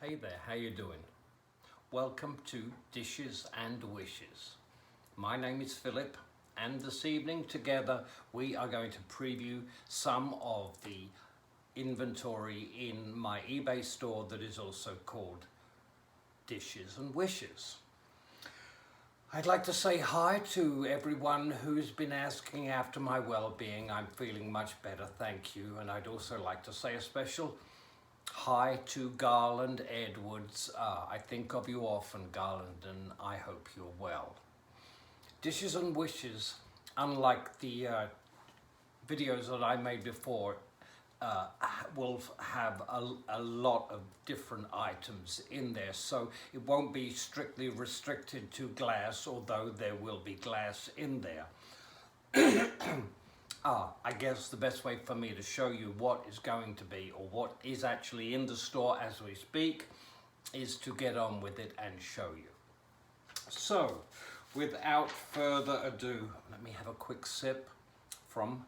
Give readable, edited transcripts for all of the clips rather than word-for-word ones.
Hey there, how you doing? Welcome to Dishes and Wishes. My name is Philip, and this evening together we are going to preview some of the inventory in my eBay store that is also called Dishes and Wishes. I'd like to say hi to everyone who's been asking after my well-being. I'm feeling much better, thank you. And I'd also like to say a special hi to Garland Edwards. I think of you often, Garland, and I hope you're well. Dishes and Wishes, unlike the videos that I made before, will have a lot of different items in there, so it won't be strictly restricted to glass, although there will be glass in there. I guess the best way for me to show you what is going to be, or what is actually in the store as we speak, is to get on with it and show you. So, without further ado, let me have a quick sip from,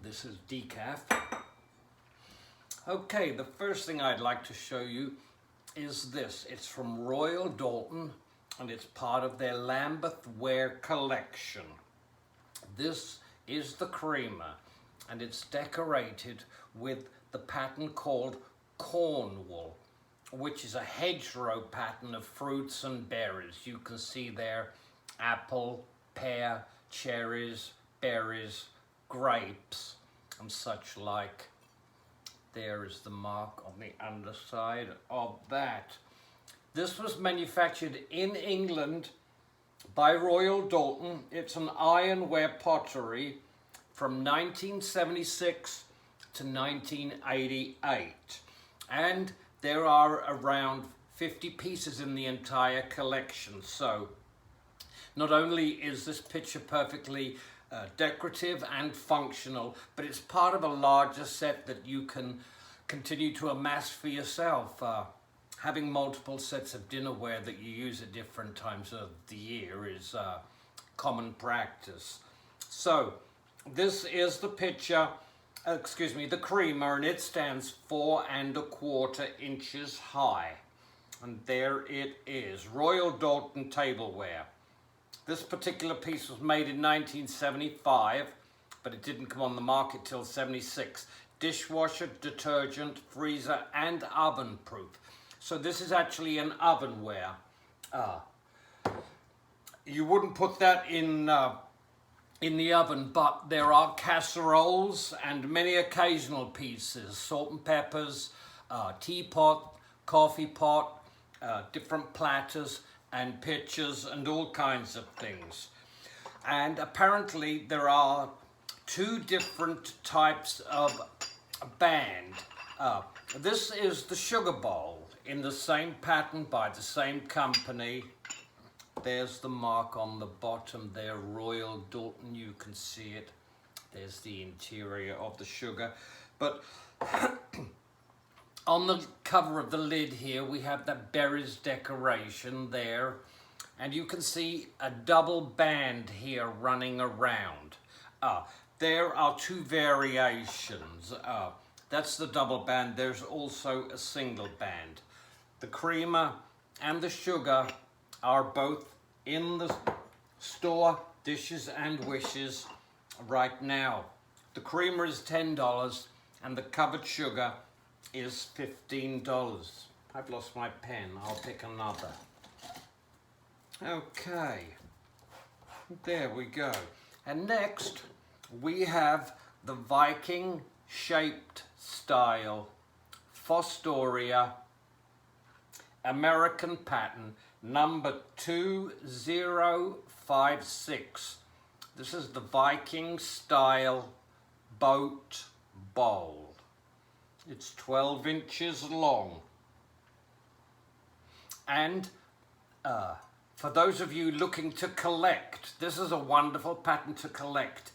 this is decaf. Okay, the first thing I'd like to show you is this. It's from Royal Doulton, and it's part of their Lambeth Ware collection. This is the creamer, and it's decorated with the pattern called Cornwall, which is a hedgerow pattern of fruits and berries. You can see there apple, pear, cherries, berries, grapes, and such like. There is the mark on the underside of that. This was manufactured in England by Royal Doulton. It's an ironware pottery from 1976 to 1988. And there are around 50 pieces in the entire collection. So not only is this picture perfectly decorative and functional, but it's part of a larger set that you can continue to amass for yourself. Having multiple sets of dinnerware that you use at different times of the year is common practice. So this is the picture, the creamer, and it stands 4 1/4 inches high. And there it is, Royal Doulton tableware. This particular piece was made in 1975, but it didn't come on the market till 76. Dishwasher, detergent, freezer, and oven proof. So this is actually an ovenware. You wouldn't put that in the oven, but there are casseroles and many occasional pieces, salt and peppers, teapot, coffee pot, different platters and pitchers and all kinds of things. And apparently there are 2 different types of band. This is the sugar bowl in the same pattern by the same company. There's the mark on the bottom there, Royal Doulton, you can see it. There's the interior of the sugar. But on the cover of the lid here, we have that berries decoration there. And you can see a double band here running around. There are 2 variations. That's the double band. There's also a single band. The creamer and the sugar are both in the store, Dishes and Wishes, right now. The creamer is $10 and the covered sugar is $15. I've lost my pen. I'll pick another. Okay. There we go. And next we have the Viking shaped style Fostoria American pattern number 2056. This is the Viking style boat bowl. It's 12 inches long. And for those of you looking to collect, this is a wonderful pattern to collect.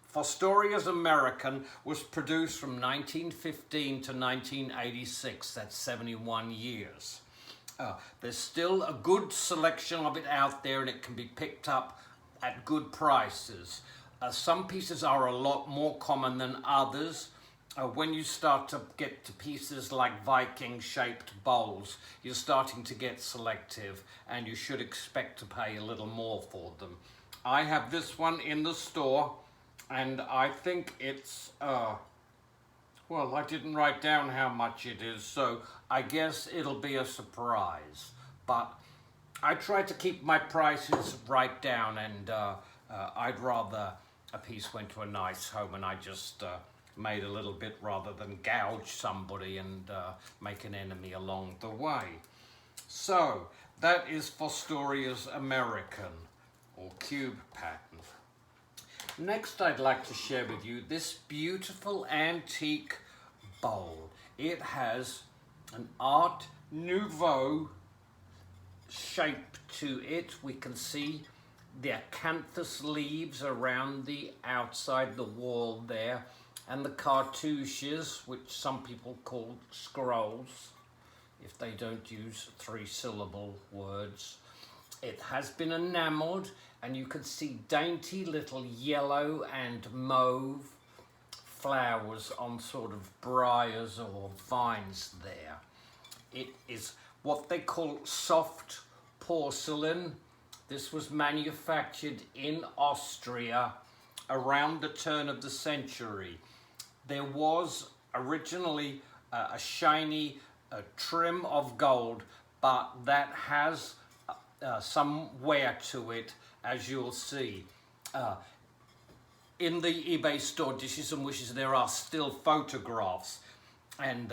Fostoria American was produced from 1915 to 1986. That's 71 years. There's still a good selection of it out there, and it can be picked up at good prices. Some pieces are a lot more common than others, when you start to get to pieces like Viking-shaped bowls, you're starting to get selective, and you should expect to pay a little more for them. I have this one in the store, and I think it's, well, I didn't write down how much it is, so I guess it'll be a surprise. But I try to keep my prices right down, and I'd rather a piece went to a nice home and I just made a little bit rather than gouge somebody and make an enemy along the way. So that is Fostoria's American or cube pattern. Next, I'd like to share with you this beautiful antique bowl. It has an Art Nouveau shape to it. We can see the acanthus leaves around the outside the wall there, and the cartouches, which some people call scrolls if they don't use three-syllable words. It has been enamelled, and you can see dainty little yellow and mauve flowers on sort of briars or vines there. It is what they call soft porcelain. This was manufactured in Austria around the turn of the century. There was originally a shiny trim of gold, but that has some wear to it, as you'll see. In the eBay store, Dishes and Wishes, there are still photographs, and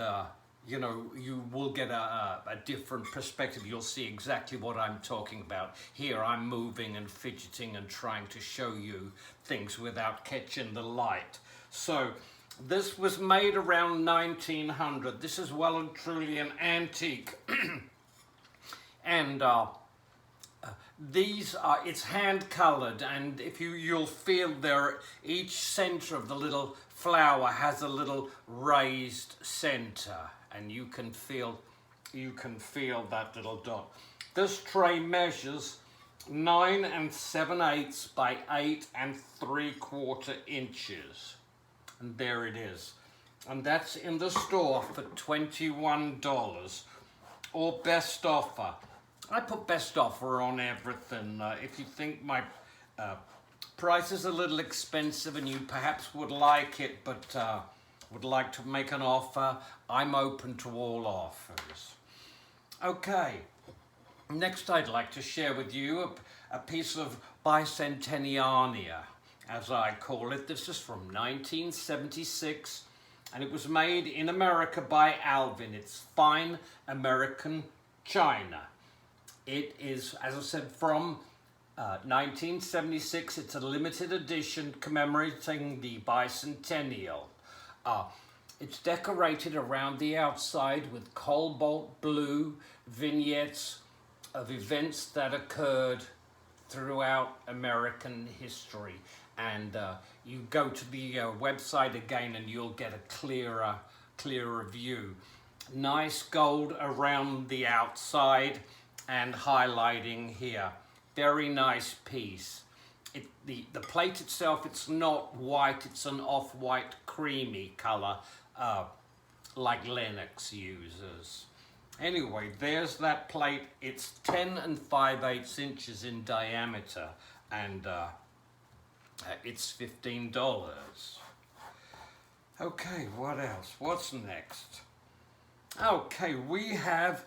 you know, you will get a different perspective. You'll see exactly what I'm talking about. Here I'm moving and fidgeting and trying to show you things without catching the light. So this was made around 1900. This is well and truly an antique. And these are, it's hand colored, and if you'll feel there, each center of the little flower has a little raised center, and you can feel that little dot. This tray measures 9 7/8 by 8 3/4 inches, and there it is. And that's in the store for $21, or best offer. I put best offer on everything. If you think my price is a little expensive and you perhaps would like it, but would like to make an offer, I'm open to all offers. Okay, next I'd like to share with you a piece of bicentennial, as I call it. This is from 1976, and it was made in America by Alvin. It's fine American china. It is, as I said, from 1976. It's a limited edition commemorating the bicentennial. It's decorated around the outside with cobalt blue vignettes of events that occurred throughout American history. And you go to the website again and you'll get a clearer view. Nice gold around the outside and highlighting here. Very nice piece. The plate itself, it's not white, it's an off-white creamy color like Lennox uses. Anyway, there's that plate. It's 10 5/8 inches in diameter, and it's $15. Okay, what else? What's next? Okay, we have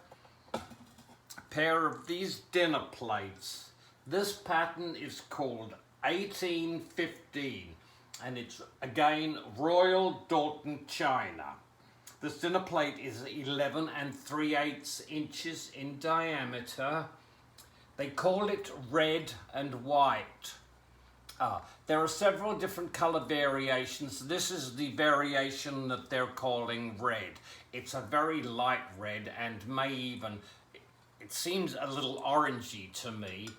pair of these dinner plates. This pattern is called 1815, and it's again Royal Doulton china. This dinner plate is 11 3/8 inches in diameter. They call it red and white. There are several different color variations. This is the variation that they're calling red. It's a very light red and may even, it seems a little orangey to me.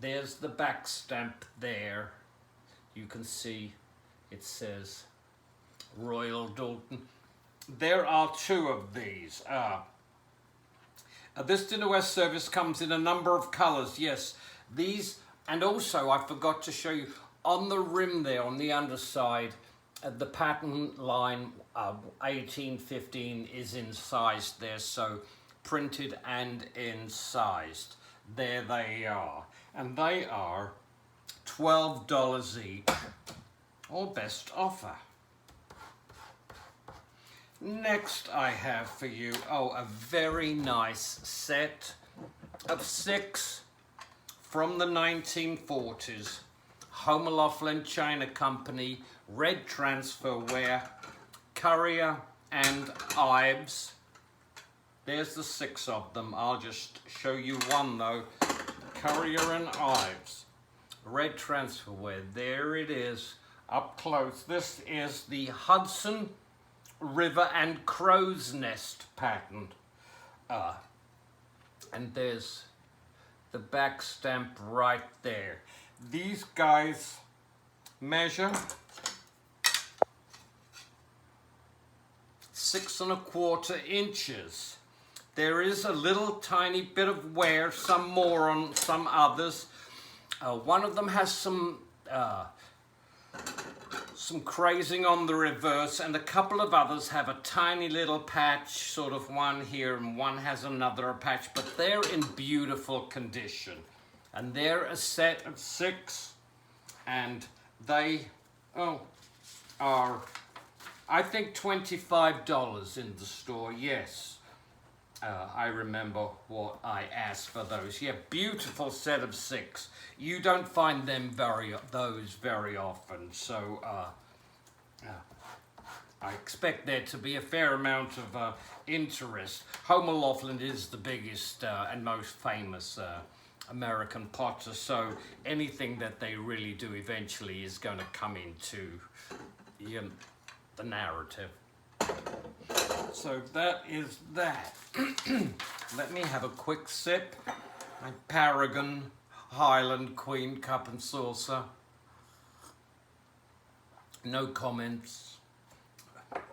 There's the back stamp there. You can see it says Royal Doulton. There are two of these. This dinnerware service comes in a number of colors. Yes, these, and also I forgot to show you on the rim there, on the underside, The pattern line 1815 is incised there, so printed and incised. There they are, and they are $12 each, or best offer. Next I have for you, a very nice set of 6 from the 1940s. Laughlin China Company, red transferware, Currier and Ives. There's the 6 of them. I'll just show you one though. Currier and Ives. Red transferware. There it is, up close. This is the Hudson River and Crow's Nest pattern. And there's the back stamp right there. These guys measure 6 1/4 inches. There is a little tiny bit of wear, some more on some others. One of them has some crazing on the reverse, and a couple of others have a tiny little patch, sort of one here and one has another patch, but they're in beautiful condition. And they're a set of 6, and they are, I think, $25 in the store. Yes, I remember what I asked for those. Yeah, beautiful set of 6. You don't find them very often, so I expect there to be a fair amount of interest. Laughlin is the biggest and most famous American potter, so anything that they really do eventually is going to come into the narrative. So that is that. Let me have a quick sip. My Paragon Highland Queen cup and saucer. No comments.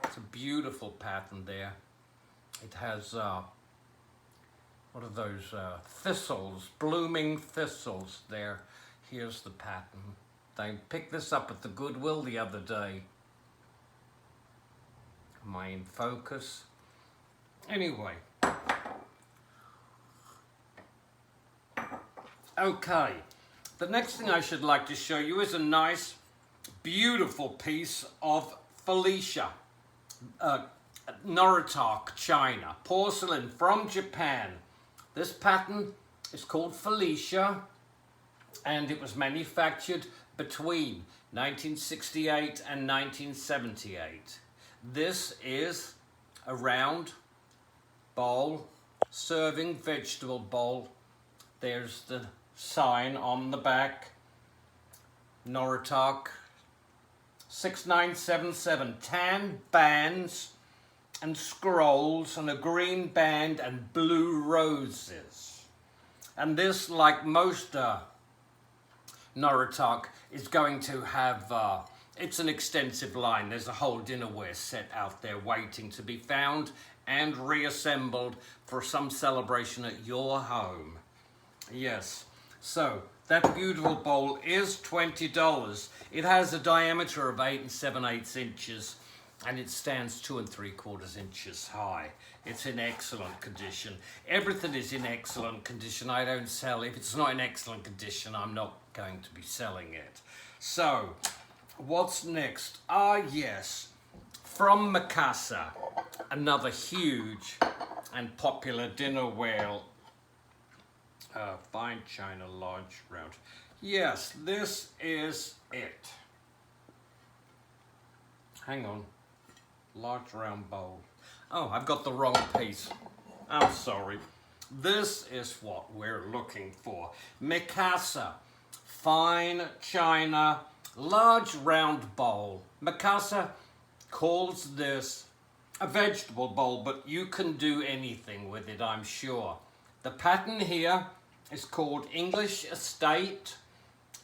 It's a beautiful pattern there. It has what are those thistles, blooming thistles there. Here's the pattern. They picked this up at the Goodwill the other day. Am I in focus? Anyway. Okay. The next thing I should like to show you is a nice, beautiful piece of Fellicia. Noritake China. Porcelain from Japan. This pattern is called Fellicia, and it was manufactured between 1968 and 1978. This is a round bowl, serving vegetable bowl. There's the sign on the back, Noritake 6977, tan bands and scrolls and a green band and blue roses. And this, like most Noritake, is going to have, it's an extensive line. There's a whole dinnerware set out there waiting to be found and reassembled for some celebration at your home. Yes, so that beautiful bowl is $20. It has a diameter of 8 7/8 inches, and it stands 2 3/4 inches high. It's in excellent condition. Everything is in excellent condition. I don't sell. If it's not in excellent condition, I'm not going to be selling it. So, what's next? Yes, from Mikasa, another huge and popular dinnerware, fine china, large round. Yes, this is it. Hang on. Large round bowl. Oh, I've got the wrong piece. I'm sorry. This is what we're looking for. Mikasa, fine china, large round bowl. Mikasa calls this a vegetable bowl, but you can do anything with it, I'm sure. The pattern here is called English Estate,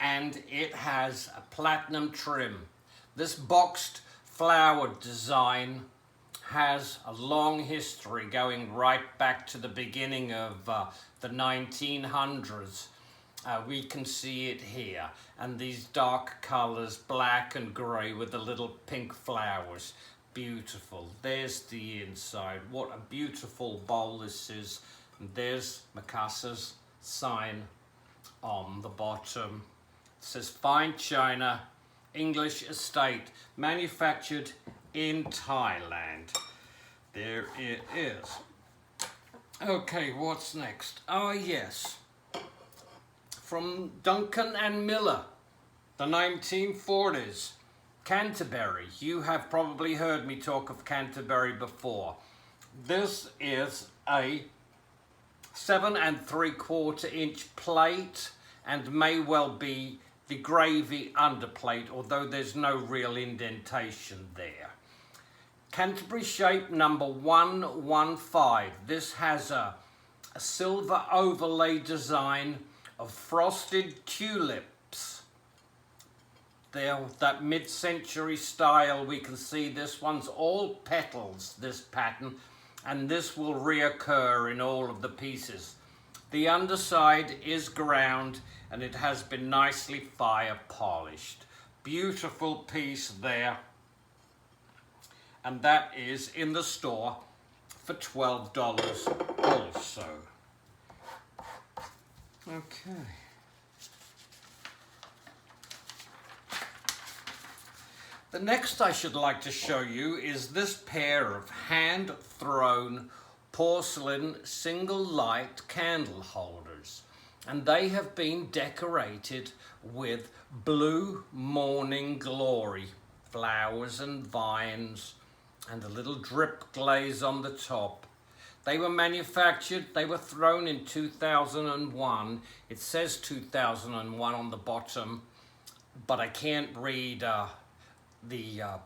and it has a platinum trim. This boxed flower design has a long history going right back to the beginning of the 1900s. We can see it here, and these dark colors, black and gray with the little pink flowers. Beautiful. There's the inside. What a beautiful bowl this is. And there's Mikasa's sign on the bottom. It says Fine China, English Estate, manufactured in Thailand. There it is. Okay, what's next? Oh yes, from Duncan and Miller, the 1940s. Canterbury. You have probably heard me talk of Canterbury before. This is a 7 3/4 inch plate and may well be the gravy underplate, although there's no real indentation there. Canterbury shape number 115. This has a silver overlay design of frosted tulips. There, that mid-century style, we can see this one's all petals, this pattern, and this will reoccur in all of the pieces. The underside is ground and it has been nicely fire polished. Beautiful piece there. And that is in the store for $12 also. Okay. The next I should like to show you is this pair of hand-thrown porcelain single light candle holders, and they have been decorated with blue morning glory, flowers and vines, and a little drip glaze on the top. They were manufactured, they were thrown in 2001. It says 2001 on the bottom, but I can't read the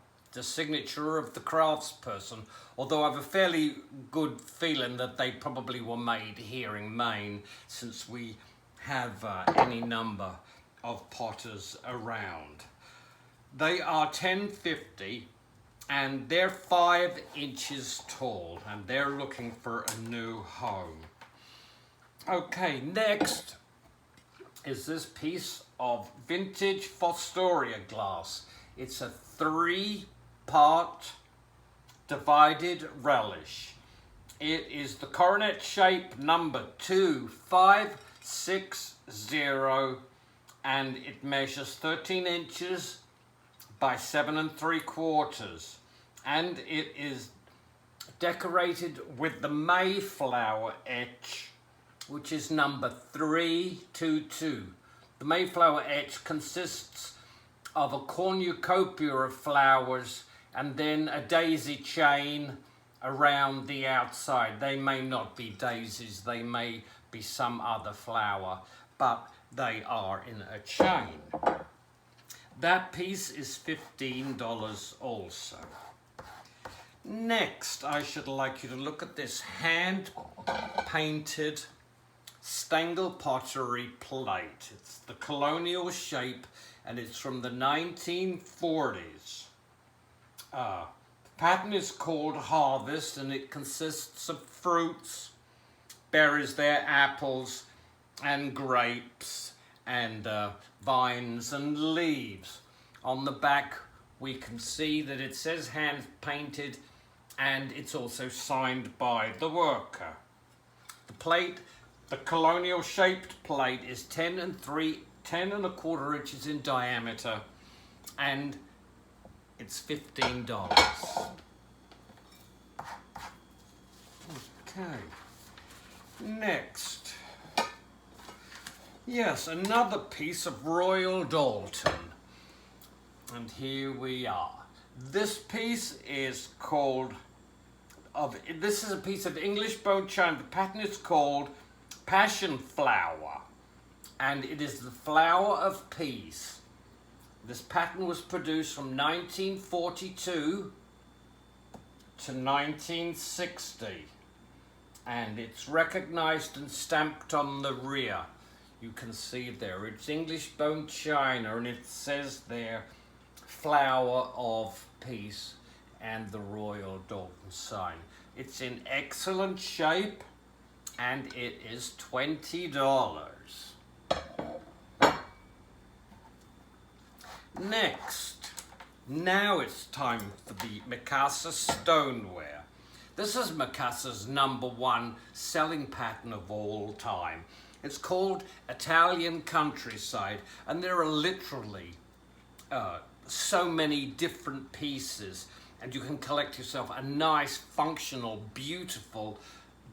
signature of the craftsperson, although I have a fairly good feeling that they probably were made here in Maine, since we have any number of potters around. They are 1050 and they're 5 inches tall, and they're looking for a new home. Okay, next is this piece of vintage Fostoria glass. It's a 3-part divided relish. It is the Coronet shape number 2560, and it measures 13 inches by 7 3/4, and it is decorated with the Mayflower etch, which is number 322. The Mayflower etch consists of a cornucopia of flowers and then a daisy chain around the outside. They may not be daisies, they may be some other flower, but they are in a chain. That piece is $15 also. Next, I should like you to look at this hand-painted Stangl Pottery plate. It's the colonial shape, and it's from the 1940s. The pattern is called Harvest, and it consists of fruits, berries there, apples and grapes, and vines and leaves. On the back we can see that it says hand painted, and it's also signed by the worker. The plate, the colonial shaped plate, is 10 1/4 inches in diameter, and it's $15. Okay, next. Yes, another piece of Royal Doulton. And here we are. This piece is called, this is a piece of English bone china. The pattern is called Passion Flower, and it is the flower of peace. This pattern was produced from 1942 to 1960, and it's recognized and stamped on the rear. You can see there, it's English bone china, and it says there, flower of peace, and the Royal Doulton sign. It's in excellent shape, and it is $20. Next, now it's time for the Mikasa Stoneware. This is Mikasa's #1 selling pattern of all time. It's called Italian Countryside, and there are literally so many different pieces, and you can collect yourself a nice, functional, beautiful,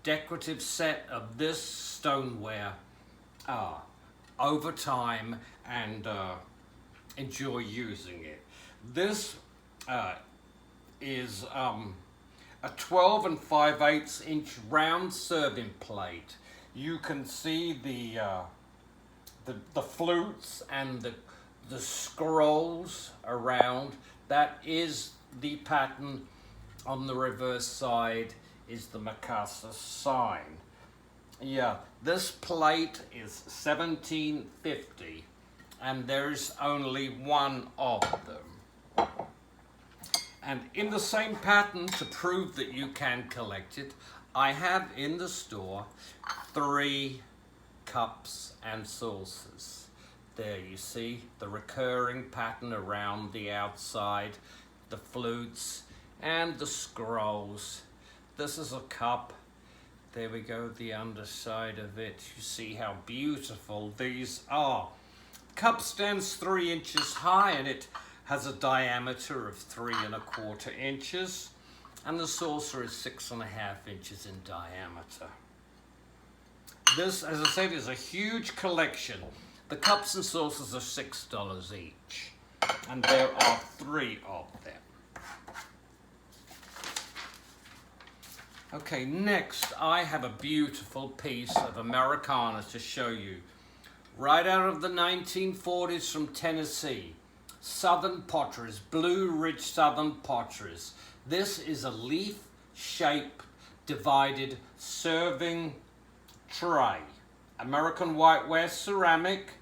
decorative set of this stoneware over time and enjoy using it. This is a 12 5/8 inch round serving plate. You can see the flutes and the scrolls around. That is the pattern. On the reverse side is the Mikasa sign. Yeah, this plate is $17.50, and there's only one of them. And in the same pattern, to prove that you can collect it, I have in the store 3 cups and saucers. There you see the recurring pattern around the outside, the flutes and the scrolls. This is a cup. There we go, the underside of it. You see how beautiful these are. Cup stands 3 inches high, and it has a diameter of 3 1/4 inches, and the saucer is 6 1/2 inches in diameter. This, as I said, is a huge collection. The cups and saucers are $6 each, and there are 3 of them. Okay, next I have a beautiful piece of Americana to show you. Right out of the 1940s from Tennessee. Southern Potteries, Blue Ridge Southern Potteries. This is a leaf-shaped, divided serving tray. American whiteware ceramic.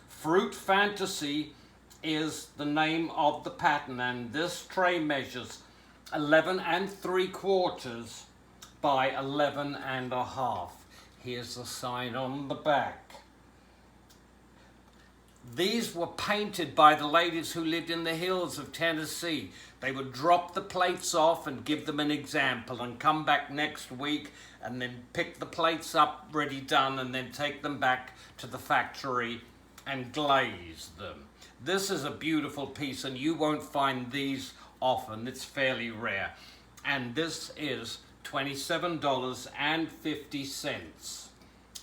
Fruit Fantasy is the name of the pattern, and this tray measures 11 3/4 by 11 1/2. Here's the sign on the back. These were painted by the ladies who lived in the hills of Tennessee. They would drop the plates off and give them an example and come back next week and then pick the plates up ready done and then take them back to the factory and glaze them. This is a beautiful piece, and you won't find these often. It's fairly rare. And this is $27.50,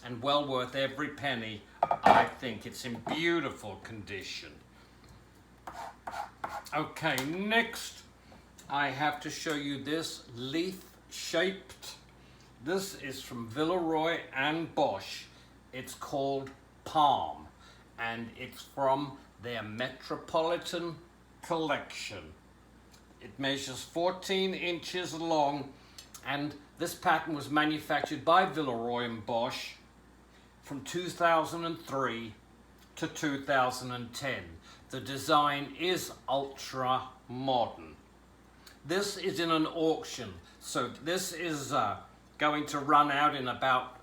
and well worth every penny. I think it's in beautiful condition. Okay, next I have to show you this leaf-shaped. This is from Villeroy and Boch. It's called Palm, and it's from their Metropolitan collection. It measures 14 inches long, and this pattern was manufactured by Villeroy and Boch from 2003 to 2010. The design is ultra modern. This is in an auction, so this is going to run out in about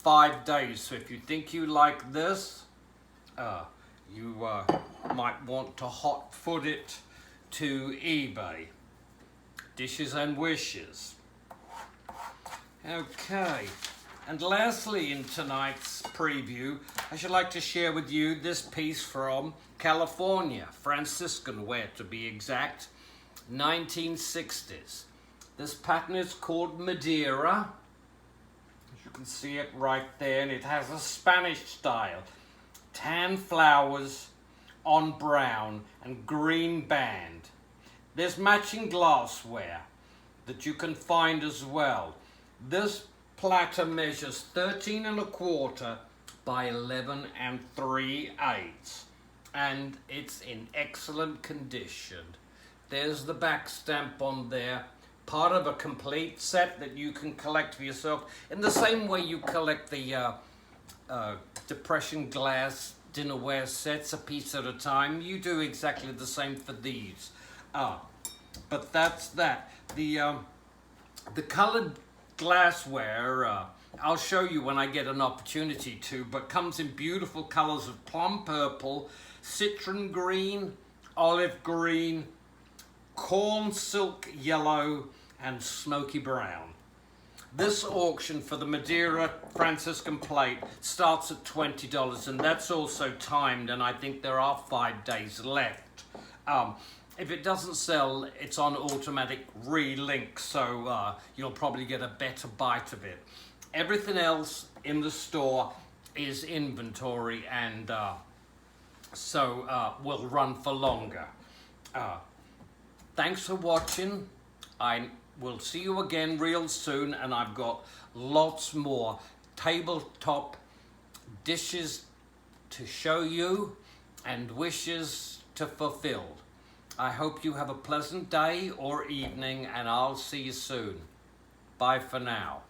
5 days. So if you think you like this, you might want to hot foot it to eBay. Dishes and wishes. Okay. And lastly, in tonight's preview, I should like to share with you this piece from California, Franciscan Ware to be exact, 1960s. This pattern is called Madeira. As you can see it right there, and it has a Spanish style. Tan flowers on brown and green band. There's matching glassware that you can find as well. This platter measures 13 1/4 by 11 3/8, and it's in excellent condition. There's the back stamp on there, part of a complete set that you can collect for yourself in the same way you collect the Depression glass dinnerware sets, a piece at a time. You do exactly the same for these. But that's that. The colored glassware, I'll show you when I get an opportunity to, but comes in beautiful colors of plum purple, citron green, olive green, corn silk yellow, and smoky brown. This auction for the Madeira Franciscan plate starts at $20, and that's also timed, and I think there are 5 days left. If it doesn't sell, it's on automatic relink, so you'll probably get a better bite of it. Everything else in the store is inventory, and so will run for longer. Thanks for watching. We'll see you again real soon, and I've got lots more tabletop dishes to show you and wishes to fulfill. I hope you have a pleasant day or evening, and I'll see you soon. Bye for now.